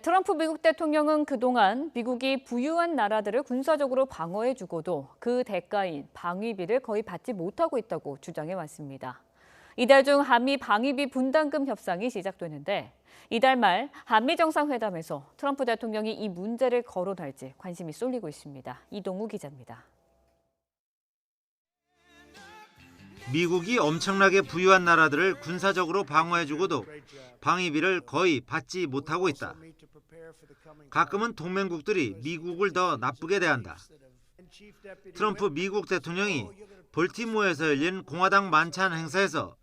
트럼프 미국 대통령은 그동안 미국이 부유한 나라들을 군사적으로 방어해주고도 그 대가인 방위비를 거의 받지 못하고 있다고 주장해 왔습니다. 이달 중 한미 방위비 분담금 협상이 시작되는데 이달 말 한미 정상회담에서 트럼프 대통령이 이 문제를 거론할지 관심이 쏠리고 있습니다. 이동우 기자입니다. 미국이 엄청나게 부유한 나라들을 군사적으로 방어해주고도 방위비를 거의 받지 못하고 있다. 가끔은 동맹국들이 미국을 더 나쁘게 대한다. 트럼프 미국 대통령이 볼티모어에서 열린 공화당 만찬 행사에서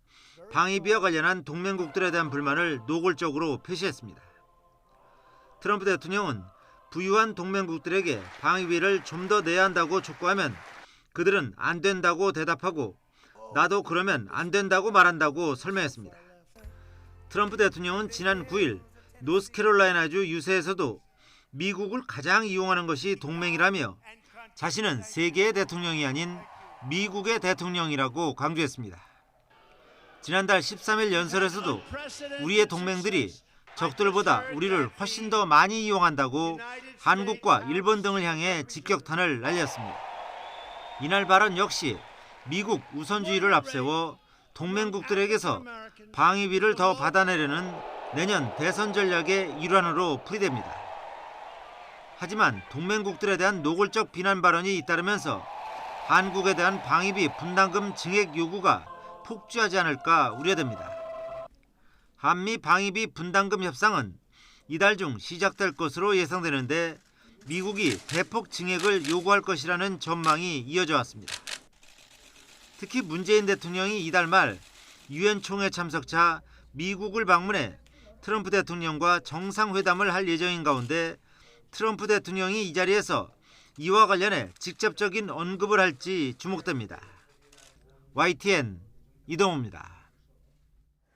방위비와 관련한 동맹국들에 대한 불만을 노골적으로 표시했습니다. 트럼프 대통령은 부유한 동맹국들에게 방위비를 좀 더 내야 한다고 촉구하면 그들은 안 된다고 대답하고 나도 그러면 안 된다고 말한다고 설명했습니다. 트럼프 대통령은 지난 9일 노스캐롤라이나주 유세에서도 미국을 가장 이용하는 것이 동맹이라며 자신은 세계의 대통령이 아닌 미국의 대통령이라고 강조했습니다. 지난달 13일 연설에서도 우리의 동맹들이 적들보다 우리를 훨씬 더 많이 이용한다고 한국과 일본 등을 향해 직격탄을 날렸습니다. 이날 발언 역시 미국 우선주의를 앞세워 동맹국들에게서 방위비를 더 받아내려는 내년 대선 전략의 일환으로 풀이됩니다. 하지만 동맹국들에 대한 노골적 비난 발언이 잇따르면서 한국에 대한 방위비 분담금 증액 요구가 폭주하지 않을까 우려됩니다. 한미 방위비 분담금 협상은 이달 중 시작될 것으로 예상되는데 미국이 대폭 증액을 요구할 것이라는 전망이 이어져 왔습니다. 특히 문재인 대통령이 이달 말 유엔 총회 참석차 미국을 방문해 트럼프 대통령과 정상회담을 할 예정인 가운데 트럼프 대통령이 이 자리에서 이와 관련해 직접적인 언급을 할지 주목됩니다. YTN 이동우입니다.